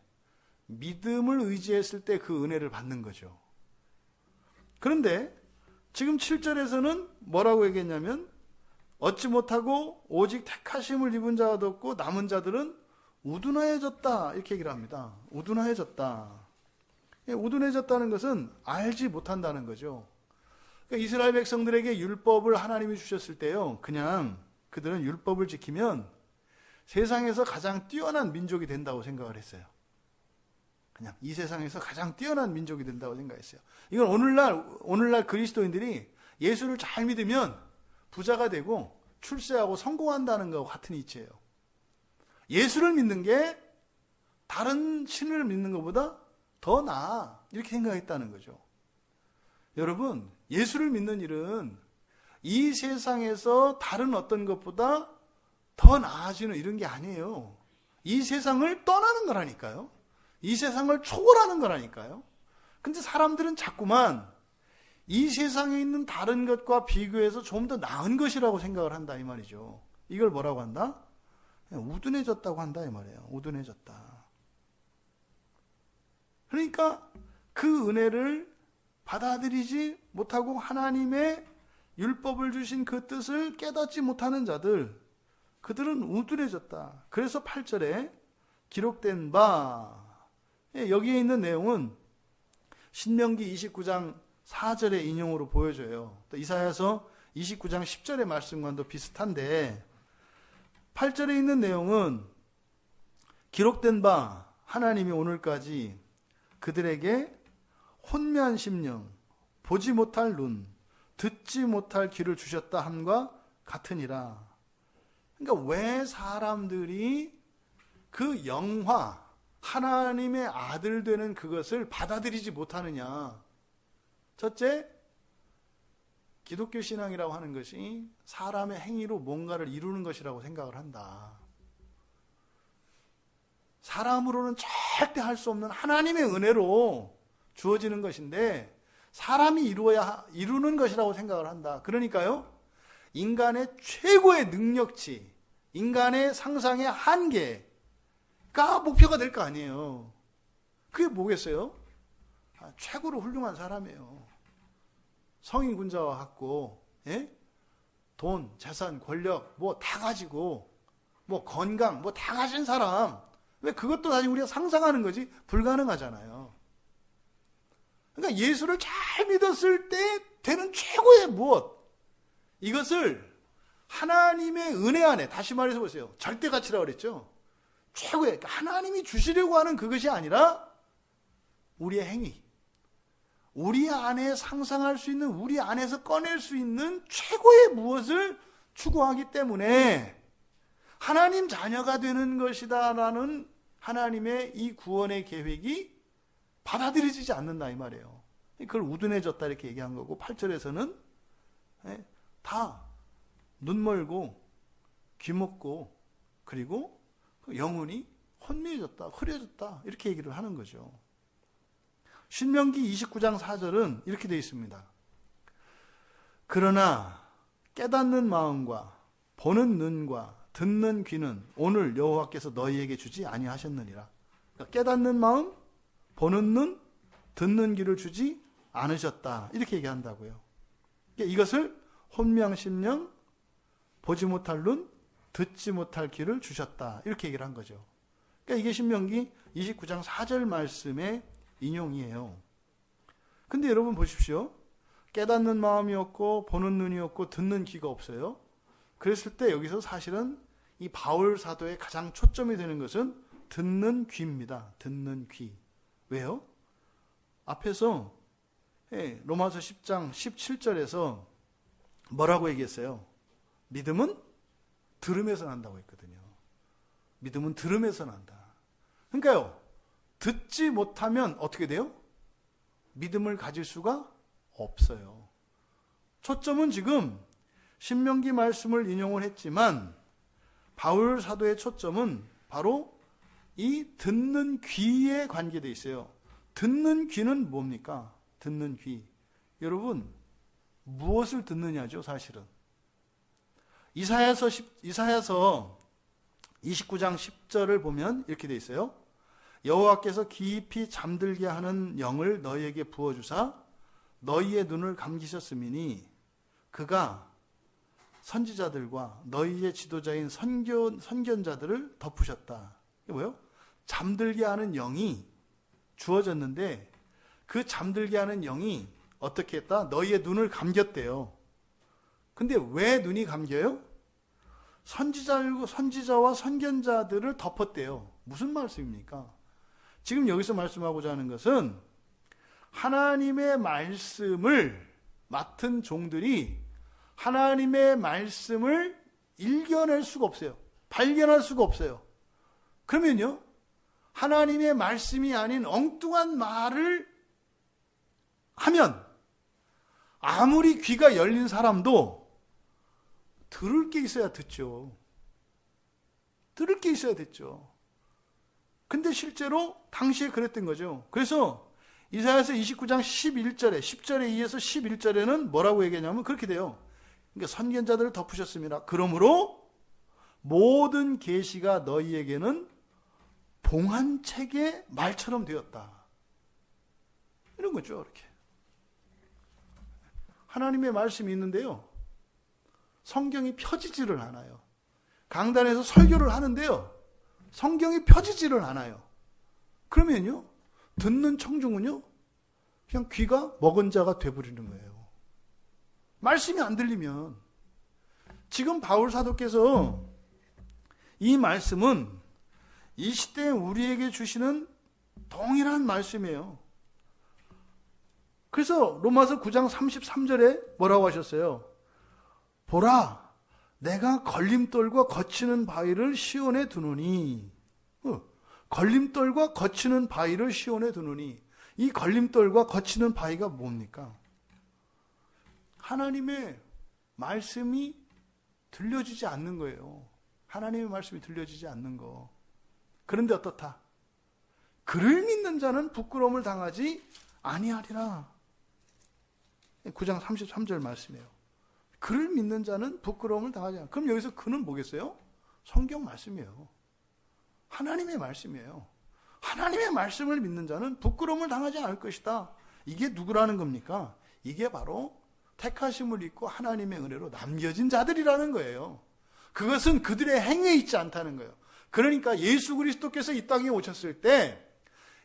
믿음을 의지했을 때 그 은혜를 받는 거죠. 그런데 지금 7절에서는 뭐라고 얘기했냐면 얻지 못하고 오직 택하심을 입은 자가 없고 남은 자들은 우둔하여졌다, 이렇게 얘기를 합니다. 우둔하여졌다. 우둔해졌다는 것은 알지 못한다는 거죠. 그러니까 이스라엘 백성들에게 율법을 하나님이 주셨을 때요, 그냥 그들은 율법을 지키면 세상에서 가장 뛰어난 민족이 된다고 생각을 했어요. 그냥 이 세상에서 가장 뛰어난 민족이 된다고 생각했어요. 이건 오늘날 그리스도인들이 예수를 잘 믿으면 부자가 되고 출세하고 성공한다는 것과 같은 이치예요. 예수를 믿는 게 다른 신을 믿는 것보다 더 나아, 이렇게 생각했다는 거죠. 여러분, 예수를 믿는 일은 이 세상에서 다른 어떤 것보다 더 나아지는 이런 게 아니에요. 이 세상을 떠나는 거라니까요. 이 세상을 초월하는 거라니까요. 근데 사람들은 자꾸만 이 세상에 있는 다른 것과 비교해서 좀 더 나은 것이라고 생각을 한다 이 말이죠. 이걸 뭐라고 한다? 우둔해졌다고 한다 이 말이에요. 우둔해졌다. 그러니까 그 은혜를 받아들이지 못하고 하나님의 율법을 주신 그 뜻을 깨닫지 못하는 자들, 그들은 우둔해졌다. 그래서 8절에 기록된 바, 여기에 있는 내용은 신명기 29장 4절의 인용으로 보여줘요. 또 이사야서 29장 10절의 말씀과도 비슷한데 8절에 있는 내용은 기록된 바 하나님이 오늘까지 그들에게 혼미한 심령, 보지 못할 눈, 듣지 못할 귀를 주셨다 함과 같으니라. 그러니까 왜 사람들이 그 영화, 하나님의 아들 되는 그것을 받아들이지 못하느냐. 첫째, 기독교 신앙이라고 하는 것이 사람의 행위로 뭔가를 이루는 것이라고 생각을 한다. 사람으로는 절대 할 수 없는 하나님의 은혜로 주어지는 것인데 사람이 이루는 것이라고 생각을 한다. 그러니까요, 인간의 최고의 능력치, 인간의 상상의 한계가 목표가 될 거 아니에요. 그게 뭐겠어요? 최고로 훌륭한 사람이에요. 성인 군자와 같고, 돈, 재산, 권력 뭐 다 가지고, 뭐 건강 뭐 다 가진 사람. 왜 그것도 사실 우리가 상상하는 거지 불가능하잖아요. 그러니까 예수를 잘 믿었을 때 되는 최고의 무엇, 이것을 하나님의 은혜 안에, 다시 말해서 보세요. 절대 가치라고 그랬죠. 최고의, 그러니까 하나님이 주시려고 하는 그것이 아니라 우리의 행위, 우리 안에 상상할 수 있는, 우리 안에서 꺼낼 수 있는 최고의 무엇을 추구하기 때문에 하나님 자녀가 되는 것이다라는 하나님의 이 구원의 계획이 받아들여지지 않는다 이 말이에요. 그걸 우둔해졌다 이렇게 얘기한 거고, 8절에서는 다 눈 멀고 귀 먹고 그리고 영혼이 혼미해졌다, 흐려졌다 이렇게 얘기를 하는 거죠. 신명기 29장 4절은 이렇게 되어 있습니다. 그러나 깨닫는 마음과 보는 눈과 듣는 귀는 오늘 여호와께서 너희에게 주지 아니하셨느니라. 그러니까 깨닫는 마음, 보는 눈, 듣는 귀를 주지 않으셨다 이렇게 얘기한다고요. 그러니까 이것을 혼미한 심령, 보지 못할 눈, 듣지 못할 귀를 주셨다 이렇게 얘기를 한 거죠. 그러니까 이게 신명기 29장 4절 말씀의 인용이에요. 근데 여러분 보십시오. 깨닫는 마음이 없고 보는 눈이 없고 듣는 귀가 없어요. 그랬을 때 여기서 사실은 이 바울 사도의 가장 초점이 되는 것은 듣는 귀입니다. 듣는 귀. 왜요? 앞에서 로마서 10장 17절에서 뭐라고 얘기했어요? 믿음은 들음에서 난다고 했거든요. 믿음은 들음에서 난다. 그러니까요, 듣지 못하면 어떻게 돼요? 믿음을 가질 수가 없어요. 초점은 지금 신명기 말씀을 인용을 했지만 바울 사도의 초점은 바로 이 듣는 귀에 관계되어 있어요. 듣는 귀는 뭡니까? 듣는 귀. 여러분, 무엇을 듣느냐죠, 사실은. 이사야서 29장 10절을 보면 이렇게 되어 있어요. 여호와께서 깊이 잠들게 하는 영을 너희에게 부어주사 너희의 눈을 감기셨음이니 그가 선지자들과 너희의 지도자인 선견자들을 덮으셨다. 이게 뭐예요? 잠들게 하는 영이 주어졌는데 그 잠들게 하는 영이 어떻게 했다? 너희의 눈을 감겼대요. 근데 왜 눈이 감겨요? 선지자와 선견자들을 덮었대요. 무슨 말씀입니까? 지금 여기서 말씀하고자 하는 것은 하나님의 말씀을 맡은 종들이 하나님의 말씀을 읽어낼 수가 없어요. 발견할 수가 없어요. 그러면요, 하나님의 말씀이 아닌 엉뚱한 말을 하면 아무리 귀가 열린 사람도 들을 게 있어야 듣죠. 들을 게 있어야 듣죠. 근데 실제로 당시에 그랬던 거죠. 그래서 이사야서 29장 11절에 10절에 이어서 11절에는 뭐라고 얘기하냐면 그렇게 돼요. 그러니까 선견자들을 덮으셨습니다. 그러므로 모든 계시가 너희에게는 봉한책의 말처럼 되었다. 이런 거죠. 이렇게 하나님의 말씀이 있는데요, 성경이 펴지지를 않아요. 강단에서 설교를 하는데요, 성경이 펴지지를 않아요. 그러면요, 듣는 청중은요, 그냥 귀가 먹은 자가 돼버리는 거예요. 말씀이 안 들리면. 지금 바울 사도께서 이 말씀은 이 시대에 우리에게 주시는 동일한 말씀이에요. 그래서 로마서 9장 33절에 뭐라고 하셨어요? 보라, 내가 걸림돌과 거치는 바위를 시온에 두노니. 걸림돌과 거치는 바위를 시온에 두노니. 이 걸림돌과 거치는 바위가 뭡니까? 하나님의 말씀이 들려지지 않는 거예요. 하나님의 말씀이 들려지지 않는 거. 그런데 어떻다? 그를 믿는 자는 부끄러움을 당하지 아니하리라. 9장 33절 말씀이에요. 그를 믿는 자는 부끄러움을 당하지 않아. 그럼 여기서 그는 뭐겠어요? 성경 말씀이에요. 하나님의 말씀이에요. 하나님의 말씀을 믿는 자는 부끄러움을 당하지 않을 것이다. 이게 누구라는 겁니까? 이게 바로 택하심을 입고 하나님의 은혜로 남겨진 자들이라는 거예요. 그것은 그들의 행위에 있지 않다는 거예요. 그러니까 예수 그리스도께서 이 땅에 오셨을 때,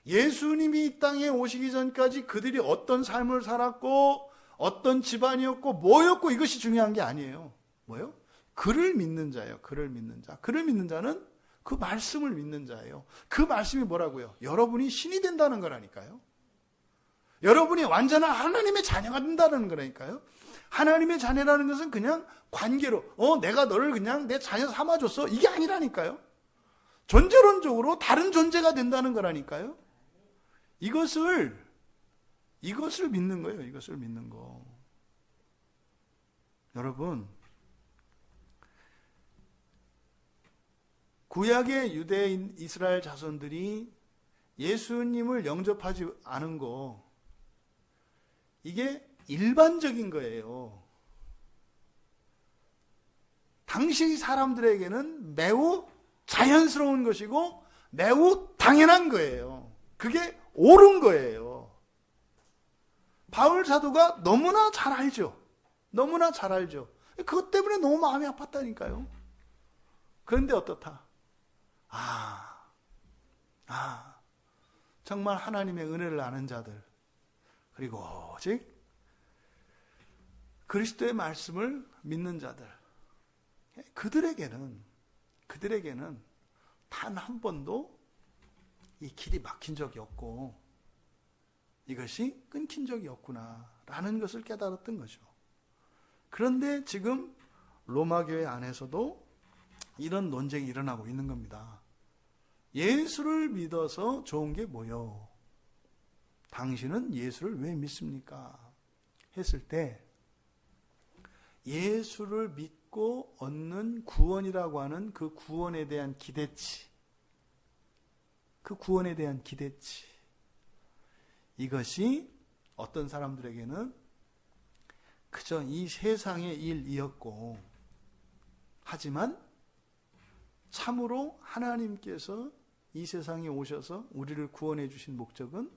예수님이 이 땅에 오시기 전까지 그들이 어떤 삶을 살았고 어떤 집안이었고 뭐였고 이것이 중요한 게 아니에요. 뭐요? 그를 믿는 자예요. 그를 믿는 자. 그를 믿는 자는 그 말씀을 믿는 자예요. 그 말씀이 뭐라고요? 여러분이 신이 된다는 거라니까요. 여러분이 완전한 하나님의 자녀가 된다는 거라니까요. 하나님의 자녀라는 것은 그냥 관계로 내가 너를 그냥 내 자녀 삼아줬어, 이게 아니라니까요. 존재론적으로 다른 존재가 된다는 거라니까요. 이것을 믿는 거예요. 이것을 믿는 거. 여러분, 구약의 유대인 이스라엘 자손들이 예수님을 영접하지 않은 거, 이게 일반적인 거예요. 당시 사람들에게는 매우 자연스러운 것이고 매우 당연한 거예요. 그게 옳은 거예요. 바울 사도가 너무나 잘 알죠. 너무나 잘 알죠. 그것 때문에 너무 마음이 아팠다니까요. 그런데 어떻다? 정말 하나님의 은혜를 아는 자들, 그리고 오직 그리스도의 말씀을 믿는 자들, 그들에게는 단 한 번도 이 길이 막힌 적이 없고 이것이 끊긴 적이 없구나라는 것을 깨달았던 거죠. 그런데 지금 로마 교회 안에서도 이런 논쟁이 일어나고 있는 겁니다. 예수를 믿어서 좋은 게 뭐요? 당신은 예수를 왜 믿습니까? 했을 때 예수를 믿고 얻는 구원이라고 하는 그 구원에 대한 기대치, 이것이 어떤 사람들에게는 그저 이 세상의 일이었고, 하지만 참으로 하나님께서 이 세상에 오셔서 우리를 구원해 주신 목적은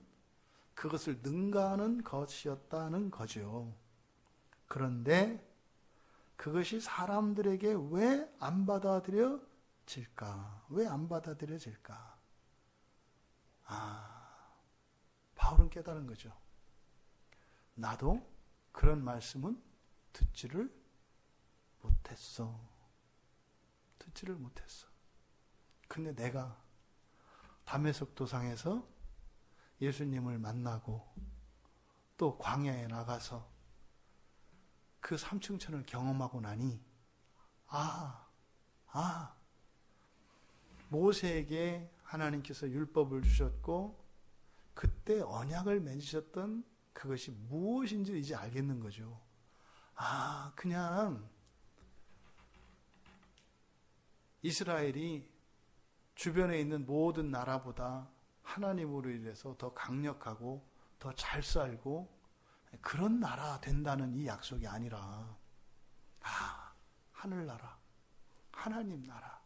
그것을 능가하는 것이었다는 거죠. 그런데 그것이 사람들에게 왜 안 받아들여질까? 왜 안 받아들여질까? 바울은 깨달은 거죠. 나도 그런 말씀은 듣지를 못했어. 근데 내가 다메섹 도상에서 예수님을 만나고 또 광야에 나가서 그 삼층천을 경험하고 나니 모세에게 하나님께서 율법을 주셨고 그때 언약을 맺으셨던 그것이 무엇인지 이제 알겠는 거죠. 그냥 이스라엘이 주변에 있는 모든 나라보다 하나님으로 인해서 더 강력하고 더 잘 살고 그런 나라 된다는 이 약속이 아니라 하늘나라, 하나님 나라,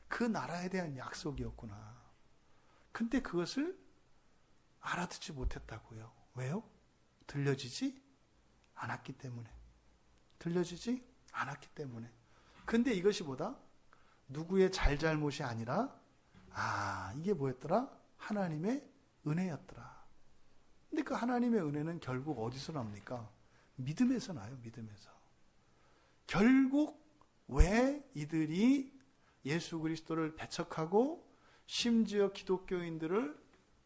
그 나라에 대한 약속이었구나. 근데 그것을 알아듣지 못했다고요. 왜요? 들려지지 않았기 때문에. 들려지지 않았기 때문에. 근데 이것이 뭐다? 누구의 잘잘못이 아니라 이게 뭐였더라? 하나님의 은혜였더라. 근데 그 하나님의 은혜는 결국 어디서 납니까? 믿음에서 나요. 믿음에서. 결국 왜 이들이 예수 그리스도를 배척하고 심지어 기독교인들을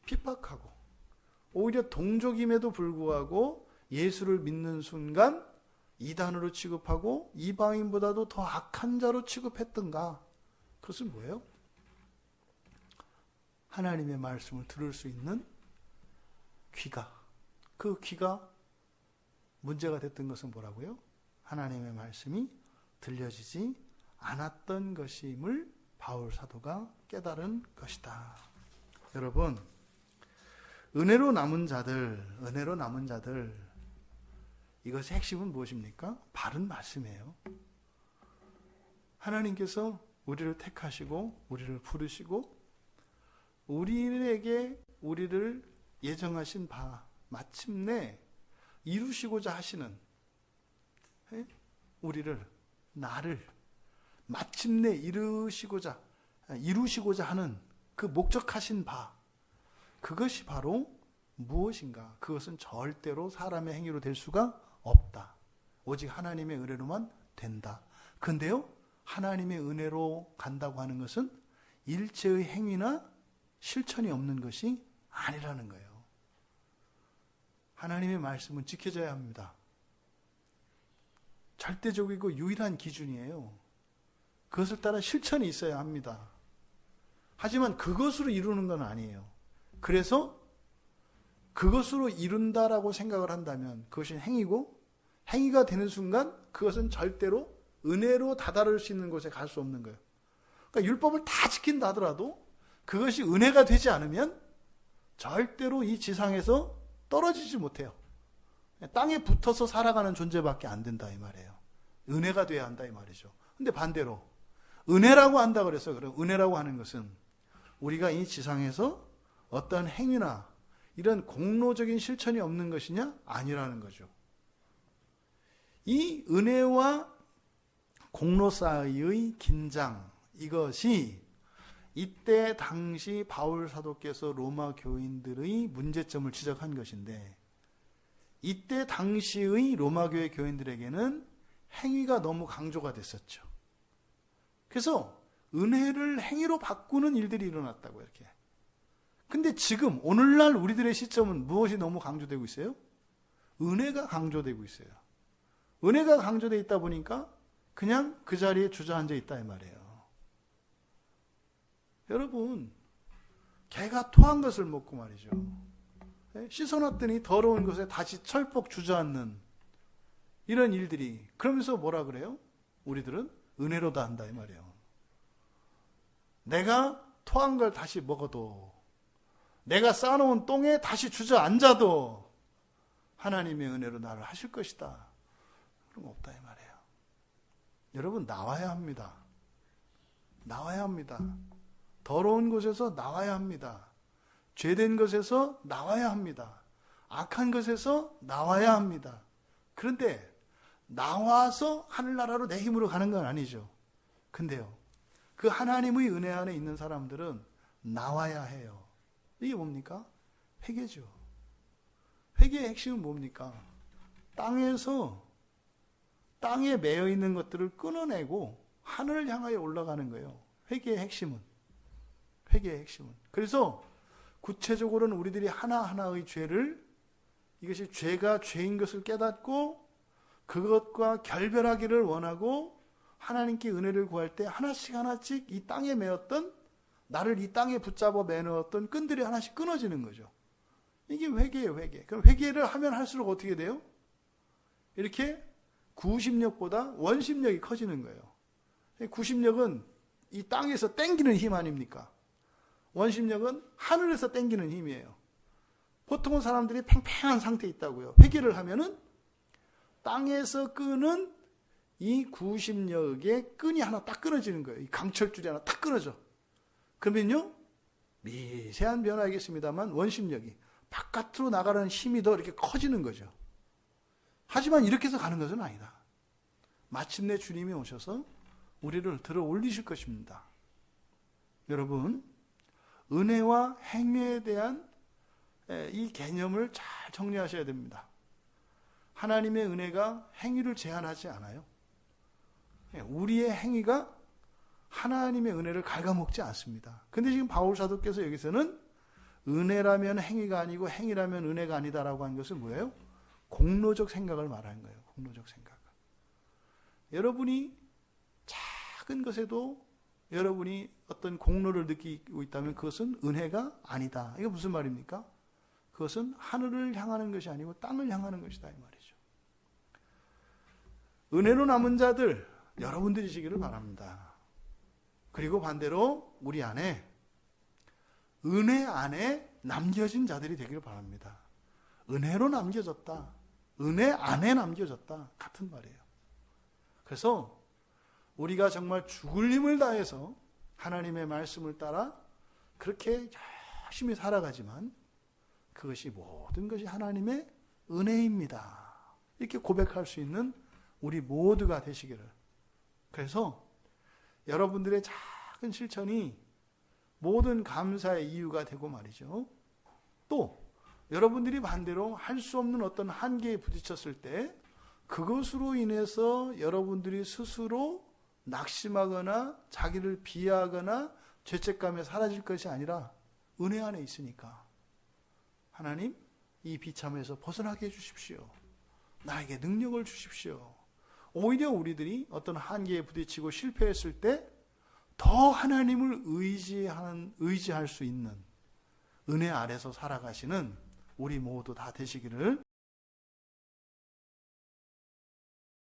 핍박하고 오히려 동족임에도 불구하고 예수를 믿는 순간 이단으로 취급하고 이방인보다도 더 악한 자로 취급했던가? 그것은 뭐예요? 하나님의 말씀을 들을 수 있는 귀가, 그 귀가 문제가 됐던 것은 뭐라고요? 하나님의 말씀이 들려지지 않았던 것임을 바울 사도가 깨달은 것이다. 여러분, 은혜로 남은 자들, 이것의 핵심은 무엇입니까? 바른 말씀이에요. 하나님께서 우리를 택하시고 우리를 부르시고 우리를 예정하신 바 마침내 이루시고자 하시는 나를 마침내 이루시고자 하는 그 목적하신 바, 그것이 바로 무엇인가? 그것은 절대로 사람의 행위로 될 수가 없다. 오직 하나님의 은혜로만 된다. 그런데요, 하나님의 은혜로 간다고 하는 것은 일체의 행위나 실천이 없는 것이 아니라는 거예요. 하나님의 말씀은 지켜져야 합니다. 절대적이고 유일한 기준이에요. 그것을 따라 실천이 있어야 합니다. 하지만 그것으로 이루는 건 아니에요. 그래서 그것으로 이룬다라고 생각을 한다면 그것이 행위고, 행위가 되는 순간 그것은 절대로 은혜로 다다를 수 있는 곳에 갈 수 없는 거예요. 그러니까 율법을 다 지킨다 하더라도 그것이 은혜가 되지 않으면 절대로 이 지상에서 떨어지지 못해요. 땅에 붙어서 살아가는 존재밖에 안 된다 이 말이에요. 은혜가 돼야 한다 이 말이죠. 근데 반대로 은혜라고 한다 그래서 은혜라고 하는 것은 우리가 이 지상에서 어떤 행위나 이런 공로적인 실천이 없는 것이냐? 아니라는 거죠. 이 은혜와 공로 사이의 긴장, 이것이 이때 당시 바울 사도께서 로마 교인들의 문제점을 지적한 것인데, 이때 당시의 로마 교회 교인들에게는 행위가 너무 강조가 됐었죠. 그래서 은혜를 행위로 바꾸는 일들이 일어났다고 이렇게. 근데 지금 오늘날 우리들의 시점은 무엇이 너무 강조되고 있어요? 은혜가 강조되고 있어요. 은혜가 강조되어 있다 보니까 그냥 그 자리에 주저앉아 있다 이 말이에요. 여러분, 개가 토한 것을 먹고 말이죠. 씻어놨더니 더러운 것에 다시 철퍽 주저앉는 이런 일들이, 그러면서 뭐라 그래요? 우리들은 은혜로다 한다 이 말이에요. 내가 토한 걸 다시 먹어도, 내가 쌓아놓은 똥에 다시 주저앉아도 하나님의 은혜로 나를 하실 것이다. 그런 거 없다 이 말이에요. 여러분, 나와야 합니다. 나와야 합니다. 더러운 곳에서 나와야 합니다. 죄된 것에서 나와야 합니다. 악한 것에서 나와야 합니다. 그런데 나와서 하늘나라로 내 힘으로 가는 건 아니죠. 근데요, 그 하나님의 은혜 안에 있는 사람들은 나와야 해요. 이게 뭡니까? 회개죠. 회개의 핵심은 뭡니까? 땅에 매여 있는 것들을 끊어내고 하늘을 향하여 올라가는 거예요. 회개의 핵심은. 그래서 구체적으로는 우리들이 하나하나의 죄를, 이것이 죄가 죄인 것을 깨닫고 그것과 결별하기를 원하고 하나님께 은혜를 구할 때 하나씩 이 땅에 매었던, 나를 이 땅에 붙잡아 매넣었던 끈들이 하나씩 끊어지는 거죠. 이게 회개예요, 회개. 그럼 회개를 하면 할수록 어떻게 돼요? 이렇게 구심력보다 원심력이 커지는 거예요. 구심력은 이 땅에서 땡기는 힘 아닙니까? 원심력은 하늘에서 땡기는 힘이에요. 보통은 사람들이 팽팽한 상태에 있다고요. 회개를 하면은 땅에서 끄는 이 구심력의 끈이 하나 딱 끊어지는 거예요. 이 강철줄이 하나 딱 끊어져. 그러면요, 미세한 변화이겠습니다만 원심력이 바깥으로 나가는 힘이 더 이렇게 커지는 거죠. 하지만 이렇게 해서 가는 것은 아니다. 마침내 주님이 오셔서 우리를 들어 올리실 것입니다. 여러분, 은혜와 행위에 대한 이 개념을 잘 정리하셔야 됩니다. 하나님의 은혜가 행위를 제한하지 않아요. 우리의 행위가 하나님의 은혜를 갉아먹지 않습니다. 근데 지금 바울 사도께서 여기서는 은혜라면 행위가 아니고 행위라면 은혜가 아니다라고 하는 것은 뭐예요? 공로적 생각을 말하는 거예요. 공로적 생각. 여러분이 작은 것에도 여러분이 어떤 공로를 느끼고 있다면 그것은 은혜가 아니다. 이게 무슨 말입니까? 그것은 하늘을 향하는 것이 아니고 땅을 향하는 것이다 이 말이죠. 은혜로 남은 자들 여러분들이시기를 바랍니다. 그리고 반대로 우리 안에 은혜 안에 남겨진 자들이 되기를 바랍니다. 은혜로 남겨졌다. 은혜 안에 남겨졌다. 같은 말이에요. 그래서 우리가 정말 죽을 힘을 다해서 하나님의 말씀을 따라 그렇게 열심히 살아가지만 그것이 모든 것이 하나님의 은혜입니다. 이렇게 고백할 수 있는 우리 모두가 되시기를. 그래서 여러분들의 작은 실천이 모든 감사의 이유가 되고 말이죠. 또 여러분들이 반대로 할 수 없는 어떤 한계에 부딪혔을 때 그것으로 인해서 여러분들이 스스로 낙심하거나 자기를 비하하거나 죄책감에 사라질 것이 아니라 은혜 안에 있으니까 하나님 이 비참에서 벗어나게 해주십시오. 나에게 능력을 주십시오. 오히려 우리들이 어떤 한계에 부딪히고 실패했을 때 더 하나님을 의지할 수 있는 은혜 아래서 살아가시는 우리 모두 다 되시기를